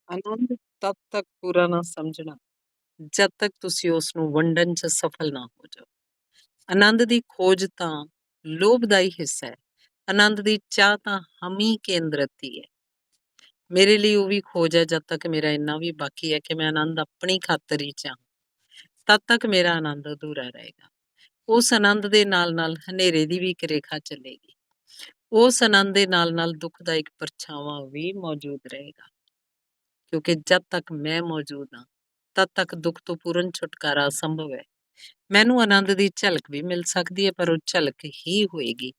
ਆਨੰਦ ਤਦ ਤੱਕ ਪੂਰਾ ਨਾ ਸਮਝਣਾ, ਜਦ ਤੱਕ ਤੁਸੀਂ ਉਸ ਨੂੰ ਵੰਡਣ 'ਚ ਸਫਲ ਨਾ ਹੋ ਜਾਓ। ਆਨੰਦ ਦੀ ਖੋਜ ਤਾਂ ਲੋਭਦਾਈ ਹਿੱਸਾ ਹੈ। ਆਨੰਦ ਦੀ ਚਾਹ ਤਾਂ ਹਮੀ ਕੇਂਦਰਤ ਹੀ ਹੈ। ਮੇਰੇ ਲਈ ਉਹ ਵੀ ਖੋਜ ਹੈ, ਜਦ ਤੱਕ ਮੇਰਾ ਇੰਨਾ ਵੀ ਬਾਕੀ ਹੈ ਕਿ ਮੈਂ ਆਨੰਦ ਆਪਣੀ ਖਾਤਰ ਹੀ ਚਾਹਾਂ, ਤਦ ਤੱਕ ਮੇਰਾ ਆਨੰਦ ਅਧੂਰਾ ਰਹੇਗਾ। ਉਸ ਆਨੰਦ ਦੇ ਨਾਲ-ਨਾਲ ਹਨੇਰੇ ਦੀ ਵੀ ਇੱਕ ਰੇਖਾ ਚੱਲੇਗੀ। ਉਸ ਆਨੰਦ ਦੇ ਨਾਲ-ਨਾਲ ਦੁੱਖ ਦਾ ਇੱਕ ਪਰਛਾਵਾਂ ਵੀ ਮੌਜੂਦ ਰਹੇਗਾ। ਕਿਉਂਕਿ ਜਦ ਤੱਕ ਮੈਂ ਮੌਜੂਦ ਹਾਂ, ਤਦ ਤੱਕ ਦੁੱਖ ਤੋਂ ਪੂਰਨ ਛੁਟਕਾਰਾ ਅਸੰਭਵ ਹੈ। ਮੈਨੂੰ ਆਨੰਦ ਦੀ ਝਲਕ ਵੀ ਮਿਲ ਸਕਦੀ ਹੈ, ਪਰ ਉਹ ਝਲਕ ਹੀ ਹੋਏਗੀ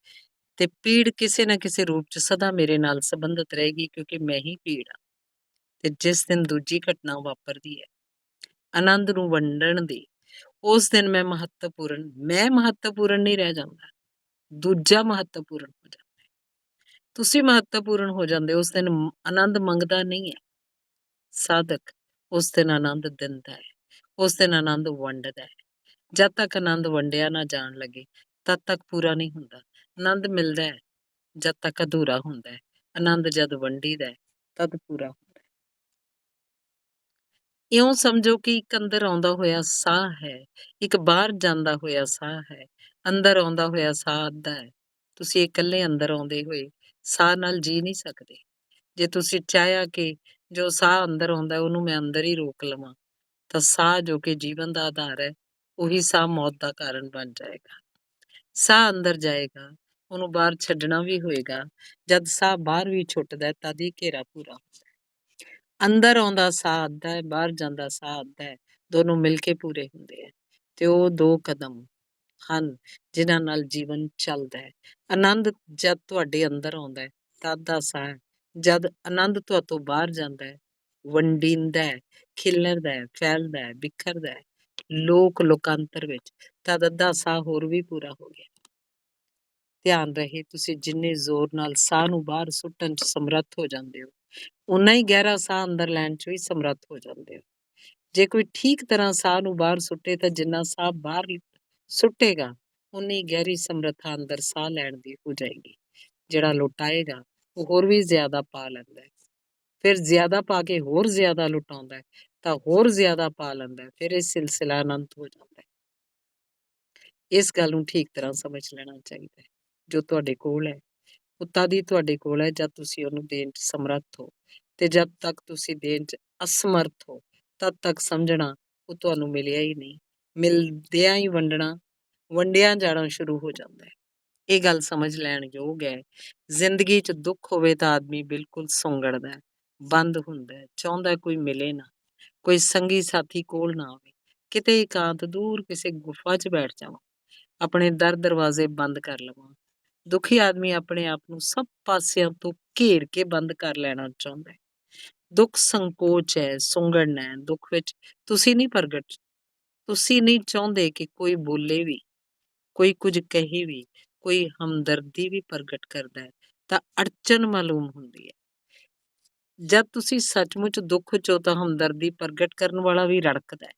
ਤੇ ਪੀੜ ਕਿਸੇ ਨਾ ਕਿਸੇ ਰੂਪ 'ਚ ਸਦਾ ਮੇਰੇ ਨਾਲ ਸੰਬੰਧਿਤ ਰਹੇਗੀ, ਕਿਉਂਕਿ ਮੈਂ ਹੀ ਪੀੜ ਹਾਂ। ਤੇ ਜਿਸ ਦਿਨ ਦੂਜੀ ਘਟਨਾ ਵਾਪਰਦੀ ਹੈ, ਆਨੰਦ ਨੂੰ ਵੰਡਣ ਦੀ, ਉਸ ਦਿਨ ਮੈਂ ਮਹੱਤਵਪੂਰਨ ਨਹੀਂ ਰਹਿ ਜਾਂਦਾ, ਦੂਜਾ ਮਹੱਤਵਪੂਰਨ ਹੋ ਜਾਂਦਾ। ਤੁਸੀਂ ਮਹੱਤਵਪੂਰਨ ਹੋ ਜਾਂਦੇ ਹੋ। ਉਸ ਦਿਨ ਆਨੰਦ ਮੰਗਦਾ ਨਹੀਂ ਹੈ ਸਾਧਕ, ਉਸ ਦਿਨ ਆਨੰਦ ਦਿੰਦਾ ਹੈ, ਉਸ ਦਿਨ ਆਨੰਦ ਵੰਡਦਾ ਹੈ। ਜਦ ਤੱਕ ਆਨੰਦ ਵੰਡਿਆ ਨਾ ਜਾਣ ਲੱਗੇ, ਤਦ ਤੱਕ ਪੂਰਾ ਨਹੀਂ ਹੁੰਦਾ। ਆਨੰਦ ਮਿਲਦਾ ਹੈ ਜਦ ਤੱਕ ਅਧੂਰਾ ਹੁੰਦਾ ਹੈ। ਆਨੰਦ ਜਦ ਵੰਡੀਦਾ ਹੈ, ਤਦ ਪੂਰਾ ਹੁੰਦਾ ਹੈ। ਇਉਂ ਸਮਝੋ ਕਿ ਇੱਕ ਅੰਦਰ ਆਉਂਦਾ ਹੋਇਆ ਸਾਹ ਹੈ, ਇੱਕ ਬਾਹਰ ਜਾਂਦਾ ਹੋਇਆ ਸਾਹ ਹੈ। ਅੰਦਰ ਆਉਂਦਾ ਹੋਇਆ ਸਾਹ ਅੱਧਾ ਹੈ। ਤੁਸੀਂ ਇਕੱਲੇ ਅੰਦਰ ਆਉਂਦੇ ਹੋਏ ਸਾਹ ਨਾਲ ਜੀ ਨਹੀਂ ਸਕਦੇ। ਜੇ ਤੁਸੀਂ ਚਾਹਿਆ ਕਿ ਜੋ ਸਾਹ ਅੰਦਰ ਆਉਂਦਾ ਉਹਨੂੰ ਮੈਂ ਅੰਦਰ ਹੀ ਰੋਕ ਲਵਾਂ, ਤਾਂ ਸਾਹ ਜੋ ਕਿ ਜੀਵਨ ਦਾ ਆਧਾਰ ਹੈ, ਉਹੀ ਸਾਹ ਮੌਤ ਦਾ ਕਾਰਨ ਬਣ ਜਾਏਗਾ। ਸਾਹ ਅੰਦਰ ਜਾਏਗਾ, ਉਹਨੂੰ ਬਾਹਰ ਛੱਡਣਾ ਵੀ ਹੋਏਗਾ। ਜਦ ਸਾਹ ਬਾਹਰ ਵੀ ਛੁੱਟਦਾ ਹੈ, ਤਦ ਹੀ ਘੇਰਾ ਪੂਰਾ ਹੁੰਦਾ ਹੈ। ਅੰਦਰ ਆਉਂਦਾ ਸਾਹ ਅੱਧਾ ਹੈ, ਬਾਹਰ ਜਾਂਦਾ ਸਾਹ ਅੱਧਾ ਹੈ। ਦੋਨੋਂ ਮਿਲ ਕੇ ਪੂਰੇ ਹੁੰਦੇ ਹੈ। ਤੇ ਉਹ ਦੋ ਕਦਮ ਹਨ ਜਿਨ੍ਹਾਂ ਨਾਲ ਜੀਵਨ ਚੱਲਦਾ ਹੈ। ਆਨੰਦ ਜਦ ਤੁਹਾਡੇ ਅੰਦਰ ਆਉਂਦਾ ਹੈ, ਤਦ ਦਾ ਸਾਹ ਹੈ। ਜਦ ਆਨੰਦ ਤੁਹਾਤੋਂ ਬਾਹਰ ਜਾਂਦਾ ਹੈ, ਵੰਡੀਂਦਾ ਹੈ, ਖਿਲਰਦਾ ਹੈ, ਫੈਲਦਾ ਹੈ, ਬਿਖਰਦਾ ਹੈ ਲੋਕਾਂਤਰ ਵਿੱਚ, ਤਦ ਅੱਧਾ ਸਾਹ ਹੋਰ ਵੀ ਪੂਰਾ ਹੋ ਗਿਆ। ਧਿਆਨ ਰਹੇ, ਤੁਸੀਂ ਜਿੰਨੇ ਜ਼ੋਰ ਨਾਲ ਸਾਹ ਨੂੰ ਬਾਹਰ ਸੁੱਟਣ 'ਚ ਸਮਰੱਥ ਹੋ ਜਾਂਦੇ ਹੋ, ਓਨਾ ਹੀ ਗਹਿਰਾ ਸਾਹ ਅੰਦਰ ਲੈਣ 'ਚ ਵੀ ਸਮਰੱਥ ਹੋ ਜਾਂਦੇ ਹੋ। ਜੇ ਕੋਈ ਠੀਕ ਤਰ੍ਹਾਂ ਸਾਹ ਨੂੰ ਬਾਹਰ ਸੁੱਟੇ, ਤਾਂ ਜਿੰਨਾ ਸਾਹ ਬਾਹਰ ਸੁੱਟੇਗਾ, ਉਨੀ ਗਹਿਰੀ ਸਮਰੱਥਾ ਅੰਦਰ ਸਾਹ ਲੈਣ ਦੀ ਹੋ ਜਾਏਗੀ। ਜਿਹੜਾ ਲੁਟਾਏਗਾ, ਉਹ ਹੋਰ ਵੀ ਜ਼ਿਆਦਾ ਪਾ ਲੈਂਦਾ ਹੈ। ਫਿਰ ਜ਼ਿਆਦਾ ਪਾ ਕੇ ਹੋਰ ਜ਼ਿਆਦਾ ਲੁਟਾਉਂਦਾ ਹੈ, ਤਾਂ ਹੋਰ ਜ਼ਿਆਦਾ ਪਾ ਲੈਂਦਾ ਹੈ। ਫਿਰ ਇਹ ਸਿਲਸਿਲਾ ਅਨੰਤ ਹੋ ਜਾਂਦਾ ਹੈ। ਇਸ ਗੱਲ ਨੂੰ ਠੀਕ ਤਰ੍ਹਾਂ ਸਮਝ ਲੈਣਾ ਚਾਹੀਦਾ ਹੈ। ਜੋ ਤੁਹਾਡੇ ਕੋਲ ਹੈ, ਉਹ ਤਦ ਹੀ ਤੁਹਾਡੇ ਕੋਲ ਹੈ ਜਦ ਤੁਸੀਂ ਉਹਨੂੰ ਦੇਣ 'ਚ ਸਮਰੱਥ ਹੋ, ਤੇ ਜਦ ਤੱਕ ਤੁਸੀਂ ਦੇਣ 'ਚ ਅਸਮਰਥ ਹੋ, ਤਦ ਤੱਕ ਸਮਝਣਾ ਉਹ ਤੁਹਾਨੂੰ ਮਿਲਿਆ ਹੀ ਨਹੀਂ। ਮਿਲਦਿਆਂ ਹੀ ਵੰਡਿਆ ਜਾਣਾ ਸ਼ੁਰੂ ਹੋ ਜਾਂਦਾ ਹੈ। ਇਹ ਗੱਲ ਸਮਝ ਲੈਣ ਯੋਗ ਹੈ। ਜ਼ਿੰਦਗੀ 'ਚ ਦੁੱਖ ਹੋਵੇ ਤਾਂ ਆਦਮੀ ਬਿਲਕੁਲ ਸੁੰਗੜਦਾ ਹੈ, ਬੰਦ ਹੁੰਦਾ ਹੈ, ਚਾਹੁੰਦਾ ਕੋਈ ਮਿਲੇ ਨਾ, ਕੋਈ ਸੰਗੀ ਸਾਥੀ ਕੋਲ ਨਾ ਹੋਵੇ। ਕਿਤੇ ਇਕਾਂਤ ਦੂਰ ਕਿਸੇ ਗੁਫਾ 'ਚ ਬੈਠ ਜਾਵਾਂ, ਆਪਣੇ ਦਰਵਾਜ਼ੇ ਬੰਦ ਕਰ ਲਵਾਂ। ਦੁਖੀ ਆਦਮੀ ਆਪਣੇ ਆਪ ਨੂੰ ਸਭ ਪਾਸਿਆਂ ਤੋਂ ਘੇਰ ਕੇ ਬੰਦ ਕਰ ਲੈਣਾ ਚਾਹੁੰਦਾ ਹੈ। ਦੁੱਖ ਸੰਕੋਚ ਹੈ, ਸੁੰਗੜਨਾ ਹੈ। ਦੁੱਖ ਵਿੱਚ ਤੁਸੀਂ ਨਹੀਂ ਚਾਹੁੰਦੇ ਕਿ ਕੋਈ ਬੋਲੇ ਵੀ, ਕੋਈ ਕੁਝ ਕਹੇ ਵੀ, ਕੋਈ ਹਮਦਰਦੀ ਵੀ ਪ੍ਰਗਟ ਕਰਦਾ ਹੈ, ਤਾਂ ਅੜਚਨ ਮਾਲੂਮ ਹੁੰਦੀ ਹੈ। ਜਦ ਤੁਸੀਂ ਸੱਚਮੁੱਚ ਦੁੱਖ 'ਚੋਂ, ਤਾਂ ਹਮਦਰਦੀ ਪ੍ਰਗਟ ਕਰਨ ਵਾਲਾ ਵੀ ਰੜਕਦਾ ਹੈ।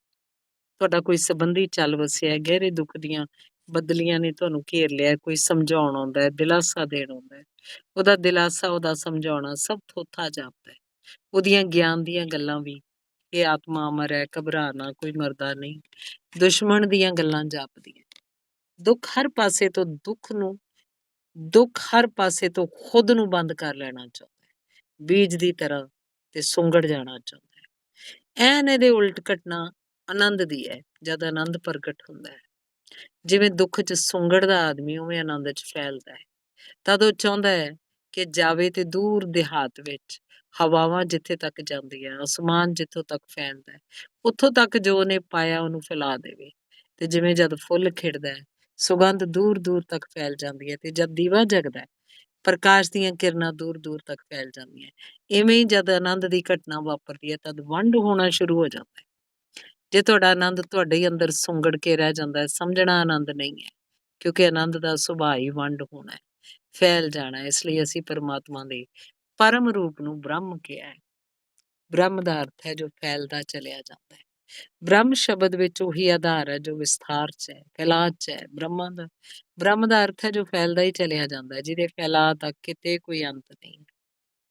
ਤੁਹਾਡਾ ਕੋਈ ਸੰਬੰਧੀ ਚੱਲ ਵਸਿਆ, ਗਹਿਰੇ ਦੁੱਖ ਦੀਆਂ ਬਦਲੀਆਂ ਨੇ ਤੁਹਾਨੂੰ ਘੇਰ ਲਿਆ, ਕੋਈ ਸਮਝਾਉਣ ਆਉਂਦਾ ਹੈ, ਦਿਲਾਸਾ ਦੇਣ ਆਉਂਦਾ ਹੈ। ਉਹਦਾ ਦਿਲਾਸਾ, ਉਹਦਾ ਸਮਝਾਉਣਾ ਸਭ ਥੋਥਾ ਜਾਪਦਾ ਹੈ। ਉਹਦੀਆਂ ਗਿਆਨ ਦੀਆਂ ਗੱਲਾਂ ਵੀ, ਇਹ ਆਤਮਾ ਅਮਰ ਹੈ, ਘਬਰਾ ਨਾ, ਕੋਈ ਮਰਦਾ ਨਹੀਂ, ਦੁਸ਼ਮਣ ਦੀਆਂ ਗੱਲਾਂ ਜਾਪਦੀਆਂ। ਦੁੱਖ ਹਰ ਪਾਸੇ ਤੋਂ ਖੁਦ ਨੂੰ ਬੰਦ ਕਰ ਲੈਣਾ ਚਾਹੁੰਦਾ ਹੈ, ਬੀਜ ਦੀ ਤਰ੍ਹਾਂ, ਤੇ ਸੁੰਗੜ ਜਾਣਾ ਚਾਹੁੰਦਾ ਹੈ। ਐਨ ਇਹਦੇ ਉਲਟ ਘਟਨਾ ਆਨੰਦ ਦੀ ਹੈ, ਜਦ ਆਨੰਦ ਪ੍ਰਗਟ ਹੁੰਦਾ ਹੈ। ਜਿਵੇਂ ਦੁੱਖ 'ਚ ਸੁੰਗੜਦਾ ਆਦਮੀ, ਉਵੇਂ ਆਨੰਦ 'ਚ ਫੈਲਦਾ ਹੈ। ਤਦ ਉਹ ਚਾਹੁੰਦਾ ਹੈ ਕਿ ਜਾਵੇ ਤੇ ਦੂਰ ਦਿਹਾਤ ਵਿੱਚ, ਹਵਾਵਾਂ ਜਿੱਥੇ ਤੱਕ ਜਾਂਦੀਆਂ, ਅਸਮਾਨ ਜਿੱਥੋਂ ਤੱਕ ਫੈਲਦਾ ਹੈ, ਉੱਥੋਂ ਤੱਕ ਜੋ ਉਹਨੇ ਪਾਇਆ ਉਹਨੂੰ ਫੈਲਾ ਦੇਵੇ। ਤੇ ਜਿਵੇਂ ਜਦ ਫੁੱਲ ਖਿੜਦਾ ਹੈ, ਸੁਗੰਧ ਦੂਰ ਦੂਰ ਤੱਕ ਫੈਲ ਜਾਂਦੀ ਹੈ, ਤੇ ਜਦ ਦੀਵਾ ਜਗਦਾ ਹੈ, ਪ੍ਰਕਾਸ਼ ਦੀਆਂ ਕਿਰਨਾਂ ਦੂਰ ਦੂਰ ਤੱਕ ਫੈਲ ਜਾਂਦੀਆਂ। ਇਵੇਂ ਹੀ ਜਦ ਆਨੰਦ ਦੀ ਘਟਨਾ ਵਾਪਰਦੀ ਹੈ, ਤਦ ਵੰਡ ਹੋਣਾ ਸ਼ੁਰੂ ਹੋ ਜਾਂਦਾ ਹੈ। ਜੇ ਤੁਹਾਡਾ ਆਨੰਦ ਤੁਹਾਡੇ ਹੀ ਅੰਦਰ ਸੁੰਗੜ ਕੇ ਰਹਿ ਜਾਂਦਾ ਹੈ, ਸਮਝਣਾ ਆਨੰਦ ਨਹੀਂ ਹੈ, ਕਿਉਂਕਿ ਆਨੰਦ ਦਾ ਸੁਭਾਅ ਹੀ ਵੰਡ ਹੋਣਾ ਹੈ, ਫੈਲ ਜਾਣਾ ਹੈ। ਇਸ ਲਈ ਅਸੀਂ ਪਰਮਾਤਮਾ ਦੇ ਪਰਮ ਰੂਪ ਨੂੰ ਬ੍ਰਹਮ ਕਿਹਾ ਹੈ। ਬ੍ਰਹਮ ਦਾ ਅਰਥ ਹੈ ਜੋ ਫੈਲਦਾ ਚਲਿਆ ਜਾਂਦਾ ਹੈ। ਬ੍ਰਹਮ ਸ਼ਬਦ ਵਿੱਚ ਉਹੀ ਆਧਾਰ ਹੈ ਜੋ ਵਿਸਥਾਰ 'ਚ ਹੈ, ਫੈਲਾਅ 'ਚ ਹੈ। ਬ੍ਰਹਮ ਦਾ ਅਰਥ ਹੈ ਜੋ ਫੈਲਦਾ ਹੀ ਚਲਿਆ ਜਾਂਦਾ ਹੈ, ਜਿਹਦੇ ਫੈਲਾਅ ਤੱਕ ਕਿਤੇ ਕੋਈ ਅੰਤ ਨਹੀਂ,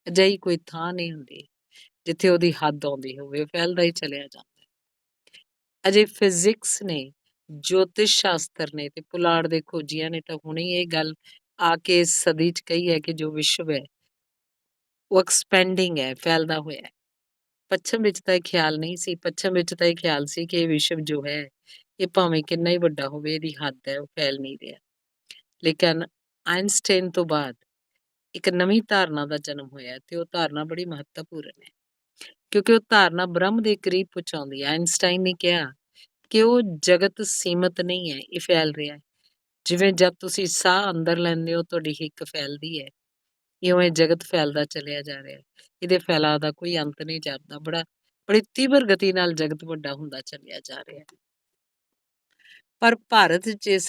ਅਜਿਹੀ ਕੋਈ ਥਾਂ ਨਹੀਂ ਹੁੰਦੀ। ਜਿੱਥੇ ਉਹਦੀ ਹੱਦ ਆਉਂਦੀ ਹੋਵੇ, ਉਹ ਫੈਲਦਾ ਹੀ ਚਲਿਆ ਜਾਂਦਾ। ਅਜੇ ਫਿਜ਼ਿਕਸ ਨੇ, ਜੋਤਿਸ਼ ਸ਼ਾਸਤਰ ਨੇ ਤੇ ਪੁਲਾੜ ਦੇ ਖੋਜੀਆਂ ਨੇ ਤਾਂ ਹੁਣੇ ਹੀ ਇਹ ਗੱਲ ਆ ਕੇ ਇਸ ਸਦੀ 'ਚ ਕਹੀ ਹੈ ਕਿ ਜੋ ਵਿਸ਼ਵ ਹੈ, ਉਹ ਐਕਸਪੈਂਡਿੰਗ ਹੈ, ਫੈਲਦਾ ਹੋਇਆ ਹੈ। ਪੱਛਮ ਵਿੱਚ ਤਾਂ ਇਹ ਖਿਆਲ ਨਹੀਂ ਸੀ। ਪੱਛਮ ਵਿੱਚ ਤਾਂ ਇਹ ਖਿਆਲ ਸੀ ਕਿ ਇਹ ਵਿਸ਼ਵ ਜੋ ਹੈ, ਇਹ ਭਾਵੇਂ ਕਿੰਨਾ ਹੀ ਵੱਡਾ ਹੋਵੇ, ਇਹਦੀ ਹੱਦ ਹੈ, ਉਹ ਫੈਲ ਨਹੀਂ ਰਿਹਾ। ਲੇਕਿਨ ਆਇਨਸਟਾਈਨ ਤੋਂ ਬਾਅਦ ਇੱਕ ਨਵੀਂ ਧਾਰਨਾ ਦਾ ਜਨਮ ਹੋਇਆ ਤੇ ਉਹ ਧਾਰਨਾ ਬੜੀ ਮਹੱਤਵਪੂਰਨ ਹੈ, ਕਿਉਂਕਿ ਉਹ ਧਾਰਨਾ ਬ੍ਰਹਮ ਦੇ ਕਰੀਬ ਪਹੁੰਚਾਉਂਦੀ ਹੈ। ਆਇਨਸਟਾਈਨ ਨੇ ਕਿਹਾ ਕਿ ਉਹ ਜਗਤ ਸੀਮਤ ਨਹੀਂ ਹੈ, ਇਹ ਫੈਲ ਰਿਹਾ ਹੈ। ਜਿਵੇਂ ਜਦ ਤੁਸੀਂ ਸਾਹ ਅੰਦਰ ਲੈਂਦੇ ਹੋ, ਤੁਹਾਡੀ ਹਿੱਕ ਫੈਲਦੀ ਹੈ, ਇਉਂ ਇਹ ਜਗਤ ਫੈਲਦਾ ਚਲਿਆ ਜਾ ਰਿਹਾ ਹੈ। ਇਹਦੇ ਫੈਲਾਅ ਦਾ ਕੋਈ ਅੰਤ ਨਹੀਂ ਜਾਪਦਾ। ਬੜੀ ਤੀਬਰ ਗਤੀ ਨਾਲ ਜਗਤ ਵੱਡਾ ਹੁੰਦਾ ਚੱਲਿਆ ਜਾ ਰਿਹਾ ਹੈ। ਪਰ ਭਾਰਤ 'ਚ ਇਹ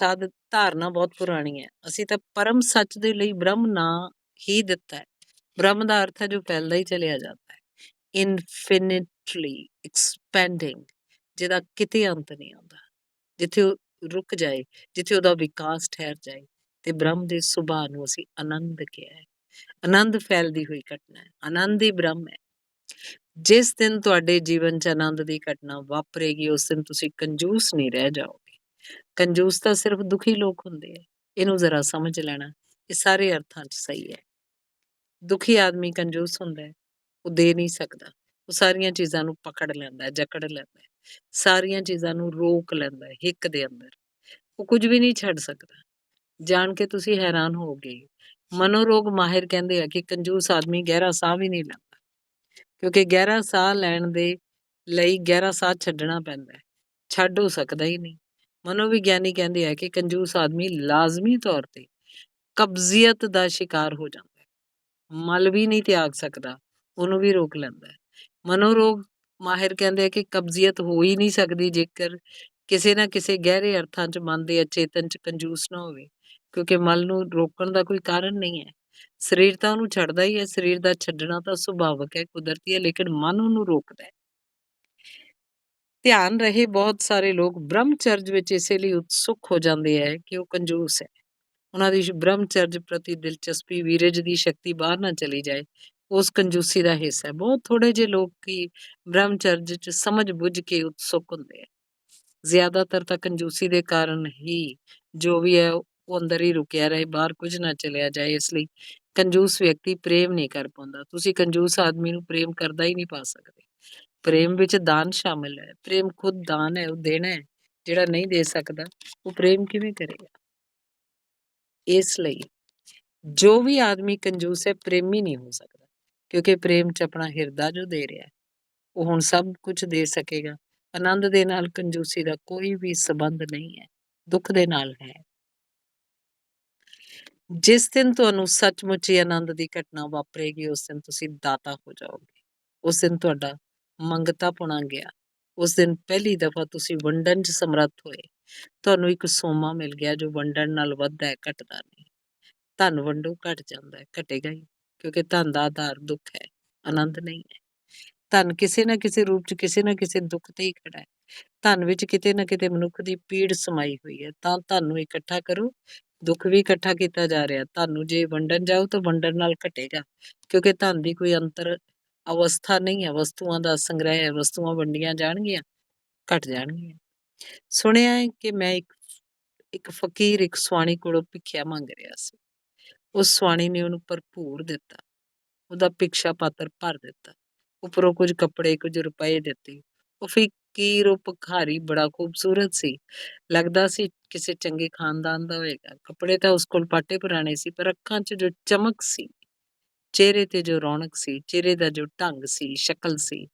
ਧਾਰਨਾ ਬਹੁਤ ਪੁਰਾਣੀ ਹੈ। ਅਸੀਂ ਤਾਂ ਪਰਮ ਸੱਚ ਦੇ ਲਈ ਬ੍ਰਹਮ ਨਾਂ ਹੀ ਦਿੱਤਾ ਹੈ। ਬ੍ਰਹਮ ਦਾ ਅਰਥ ਹੈ ਜੋ ਫੈਲਦਾ ਹੀ ਚਲਿਆ ਜਾਂਦਾ ਹੈ, ਇਨਫਿਨਿਟਲੀ ਐਕਸਪੈਂਡਿੰਗ, ਜਿਹਦਾ ਕਿਤੇ ਅੰਤ ਨਹੀਂ ਆਉਂਦਾ, ਜਿੱਥੇ ਉਹ ਰੁਕ ਜਾਏ, ਜਿੱਥੇ ਉਹਦਾ ਵਿਕਾਸ ਠਹਿਰ ਜਾਏ। ਤੇ ਬ੍ਰਹਮ ਦੇ ਸੁਭਾਅ ਨੂੰ ਅਸੀਂ ਆਨੰਦ ਕਿਹਾ ਹੈ। ਆਨੰਦ ਫੈਲਦੀ ਹੋਈ ਘਟਨਾ ਹੈ, ਆਨੰਦ ਹੀ ਬ੍ਰਹਮ ਹੈ। ਜਿਸ ਦਿਨ ਤੁਹਾਡੇ ਜੀਵਨ 'ਚ ਆਨੰਦ ਦੀ ਘਟਨਾ ਵਾਪਰੇਗੀ, ਉਸ ਦਿਨ ਤੁਸੀਂ ਕੰਜੂਸ ਨਹੀਂ ਰਹਿ ਜਾਓਗੇ। ਕੰਜੂਸ ਤਾਂ ਸਿਰਫ ਦੁਖੀ ਲੋਕ ਹੁੰਦੇ ਆ, ਇਹਨੂੰ ਜ਼ਰਾ ਸਮਝ ਲੈਣਾ, ਇਹ ਸਾਰੇ ਅਰਥਾਂ 'ਚ ਸਹੀ ਹੈ। ਦੁਖੀ ਆਦਮੀ ਕੰਜੂਸ ਹੁੰਦਾ ਹੈ, ਉਹ ਦੇ ਨਹੀਂ ਸਕਦਾ, ਉਹ ਸਾਰੀਆਂ ਚੀਜ਼ਾਂ ਨੂੰ ਪਕੜ ਲੈਂਦਾ, ਜਕੜ ਲੈਂਦਾ, ਸਾਰੀਆਂ ਚੀਜ਼ਾਂ ਨੂੰ ਰੋਕ ਲੈਂਦਾ ਹਿੱਕ ਦੇ ਅੰਦਰ, ਉਹ ਕੁਝ ਵੀ ਨਹੀਂ ਛੱਡ ਸਕਦਾ। ਜਾਣ ਕੇ ਤੁਸੀਂ ਹੈਰਾਨ ਹੋਗੇ, ਮਨੋਰੋਗ ਮਾਹਿਰ ਕਹਿੰਦੇ ਆ ਕਿ ਕੰਜੂਸ ਆਦਮੀ ਗਹਿਰਾ ਸਾਹ ਵੀ ਨਹੀਂ ਲੈਂਦਾ, ਕਿਉਂਕਿ ਗਹਿਰਾ ਸਾਹ ਲੈਣ ਦੇ ਲਈ ਗਹਿਰਾ ਸਾਹ ਛੱਡਣਾ ਪੈਂਦਾ ਹੈ, ਛੱਡ ਹੋ ਸਕਦਾ ਹੀ ਨਹੀਂ। ਮਨੋਵਿਗਿਆਨੀ ਕਹਿੰਦੇ ਆ ਕਿ ਕੰਜੂਸ ਆਦਮੀ ਲਾਜ਼ਮੀ ਤੌਰ ਤੇ ਕਬਜ਼ੀਅਤ ਦਾ ਸ਼ਿਕਾਰ ਹੋ ਜਾਂਦਾ ਹੈ, ਮਲ ਵੀ ਨਹੀਂ ਤਿਆਗ ਸਕਦਾ, ਉਹਨੂੰ ਵੀ ਰੋਕ ਲੈਂਦਾ ਹੈ। ਮਨੋਰੋਗ ਮਾਹਿਰ ਕਹਿੰਦੇ ਆ ਕਿ ਕਬਜ਼ੀਅਤ ਹੋ ਹੀ ਨਹੀਂ ਸਕਦੀ ਜੇਕਰ ਕਿਸੇ ਨਾ ਕਿਸੇ ਗਹਿਰੇ ਅਰਥਾਂ 'ਚ ਮਨ ਦੇ ਅਚੇਤਨ 'ਚ ਕੰਜੂਸ ਨਾ ਹੋਵੇ, ਕਿਉਂਕਿ ਮਲ ਨੂੰ ਰੋਕਣ ਦਾ ਕੋਈ ਕਾਰਨ ਨਹੀਂ ਹੈ। ਸਰੀਰ ਤਾਂ ਉਹਨੂੰ ਛੱਡਦਾ ਹੀ ਹੈ, ਸਰੀਰ ਦਾ ਛੱਡਣਾ ਤਾਂ ਸੁਭਾਵਕ ਹੈ, ਕੁਦਰਤੀ ਹੈ, ਲੇਕਿਨ ਮਨ ਉਹਨੂੰ ਰੋਕਦਾ ਹੈ। ਧਿਆਨ ਰਹੇ, ਬਹੁਤ ਸਾਰੇ ਲੋਕ ਬ੍ਰਹਮਚਰਜ ਵਿੱਚ ਇਸੇ ਲਈ ਉਤਸੁਕ ਹੋ ਜਾਂਦੇ ਹੈ ਕਿ ਉਹ ਕੰਜੂਸ ਹੈ। ਉਹਨਾਂ ਦੀ ਬ੍ਰਹਮਚਰਜ ਪ੍ਰਤੀ ਦਿਲਚਸਪੀ, ਵੀਰਜ ਦੀ ਸ਼ਕਤੀ ਬਾਹਰ ਨਾ ਚਲੀ ਜਾਏ, ਉਸ ਕੰਜੂਸੀ ਦਾ ਹਿੱਸਾ ਹੈ। ਬਹੁਤ ਥੋੜੇ ਜਿਹੇ ਲੋਕ ਹੀ ਬ੍ਰਹਮਚਰਜ 'ਚ ਸਮਝ ਬੁੱਝ ਕੇ ਉਤਸੁਕ ਹੁੰਦੇ ਆ। ਜ਼ਿਆਦਾਤਰ ਤਾਂ ਕੰਜੂਸੀ ਦੇ ਕਾਰਨ ਹੀ ਜੋ ਵੀ ਹੈ ਉਹ ਅੰਦਰ ਹੀ ਰੁਕਿਆ ਰਹੇ, ਬਾਹਰ ਕੁਝ ਨਾ ਚਲਿਆ ਜਾਏ। ਇਸ ਲਈ ਕੰਜੂਸ ਵਿਅਕਤੀ ਪ੍ਰੇਮ ਨਹੀਂ ਕਰ ਪਾਉਂਦਾ। ਤੁਸੀਂ ਕੰਜੂਸ ਆਦਮੀ ਨੂੰ ਪ੍ਰੇਮ ਕਰਦਾ ਹੀ ਨਹੀਂ ਪਾ ਸਕਦੇ। ਪ੍ਰੇਮ ਵਿੱਚ ਦਾਨ ਸ਼ਾਮਿਲ ਹੈ, ਪ੍ਰੇਮ ਖੁਦ ਦਾਨ ਹੈ, ਉਹ ਦੇਣਾ ਹੈ। ਜਿਹੜਾ ਨਹੀਂ ਦੇ ਸਕਦਾ, ਉਹ ਪ੍ਰੇਮ ਕਿਵੇਂ ਕਰੇਗਾ? ਇਸ ਲਈ ਜੋ ਵੀ ਆਦਮੀ ਕੰਜੂਸ ਹੈ, ਪ੍ਰੇਮੀ ਨਹੀਂ ਹੋ ਸਕਦਾ, ਕਿਉਂਕਿ ਪ੍ਰੇਮ 'ਚ ਆਪਣਾ ਹਿਰਦਾ ਜੋ ਦੇ ਰਿਹਾ ਹੈ, ਉਹ ਹੁਣ ਸਭ ਕੁਝ ਦੇ ਸਕੇਗਾ। ਆਨੰਦ ਦੇ ਨਾਲ ਕੰਜੂਸੀ ਦਾ ਕੋਈ ਵੀ ਸੰਬੰਧ ਨਹੀਂ ਹੈ, ਦੁੱਖ ਦੇ ਨਾਲ ਹੈ। ਜਿਸ ਦਿਨ ਤੁਹਾਨੂੰ ਸੱਚਮੁੱਚ ਹੀ ਆਨੰਦ ਦੀ ਘਟਨਾ ਵਾਪਰੇਗੀ, ਉਸ ਦਿਨ ਤੁਸੀਂ ਦਾਤਾ ਹੋ ਜਾਓਗੇ। ਉਸ ਦਿਨ ਤੁਹਾਡਾ ਮੰਗਤਾਪੁਣਾ ਗਿਆ। ਉਸ ਦਿਨ ਪਹਿਲੀ ਦਫਾ ਤੁਸੀਂ ਵੰਡਣ 'ਚ ਸਮਰੱਥ ਹੋਏ। ਤੁਹਾਨੂੰ ਇੱਕ ਸੋਮਾ ਮਿਲ ਗਿਆ ਜੋ ਵੰਡਣ ਨਾਲ ਵੱਧਦਾ ਹੈ, ਘਟਦਾ ਨਹੀਂ। ਧਨ ਵੰਡੋ, ਘਟ ਜਾਂਦਾ ਹੈ, ਘਟੇਗਾ ਹੀ, ਕਿਉਂਕਿ ਧਨ ਦਾ ਆਧਾਰ ਦੁੱਖ ਹੈ, ਆਨੰਦ ਨਹੀਂ ਹੈ। ਧਨ ਕਿਸੇ ਨਾ ਕਿਸੇ ਰੂਪ 'ਚ ਕਿਸੇ ਨਾ ਕਿਸੇ ਦੁੱਖ ਤੇ ਹੀ ਖੜਾ ਹੈ। ਧਨ ਵਿੱਚ ਕਿਤੇ ਨਾ ਕਿਤੇ ਮਨੁੱਖ ਦੀ ਪੀੜ ਸਮਾਈ ਹੋਈ ਹੈ। ਤਾਂ ਧਨ ਨੂੰ ਇਕੱਠਾ ਕਰੋ, ਦੁੱਖ ਵੀ ਇਕੱਠਾ ਕੀਤਾ ਜਾ ਰਿਹਾ। ਤੁਹਾਨੂੰ ਜੇ ਵੰਡਣ ਜਾਓ ਤਾਂ ਵੰਡਣ ਨਾਲ ਘਟੇਗਾ, ਕਿਉਂਕਿ ਧਨ ਦੀ ਕੋਈ ਅੰਤਰ ਅਵਸਥਾ ਨਹੀਂ ਹੈ, ਵਸਤੂਆਂ ਦਾ ਸੰਗ੍ਰਹਿ ਹੈ। ਵਸਤੂਆਂ ਵੰਡੀਆਂ ਜਾਣਗੀਆਂ, ਘਟ ਜਾਣਗੀਆਂ। ਸੁਣਿਆ ਹੈ ਕਿ ਮੈਂ ਇੱਕ ਫਕੀਰ ਇੱਕ ਸੁਆਣੀ ਕੋਲੋਂ ਭਿੱਖਿਆ ਮੰਗ ਰਿਹਾ ਸੀ। ਉਸ ਸੁਆਣੀ ਨੇ ਉਹਨੂੰ ਭਰਪੂਰ ਦਿੱਤਾ, ਉਹਦਾ ਭਿਕਸ਼ਾ ਪਾਤਰ ਭਰ ਦਿੱਤਾ, ਉੱਪਰੋਂ ਕੁਝ ਕੱਪੜੇ, ਕੁਝ ਰੁਪਏ ਦਿੱਤੇ। ਉਹ ਫਕੀਰ, ਉਹ ਭਿਖਾਰੀ ਬੜਾ ਖੂਬਸੂਰਤ ਸੀ, ਲੱਗਦਾ ਸੀ ਕਿਸੇ ਚੰਗੇ ਖਾਨਦਾਨ ਦਾ ਹੋਏਗਾ। ਕੱਪੜੇ ਤਾਂ ਉਸ ਕੋਲ ਪਾਟੇ ਪੁਰਾਣੇ ਸੀ, ਪਰ ਅੱਖਾਂ 'ਚ ਜੋ ਚਮਕ ਸੀ, ਚਿਹਰੇ ਤੇ ਜੋ ਰੌਣਕ ਸੀ, ਚਿਹਰੇ ਦਾ ਜੋ ਢੰਗ ਸੀ, ਸ਼ਕਲ ਸੀ,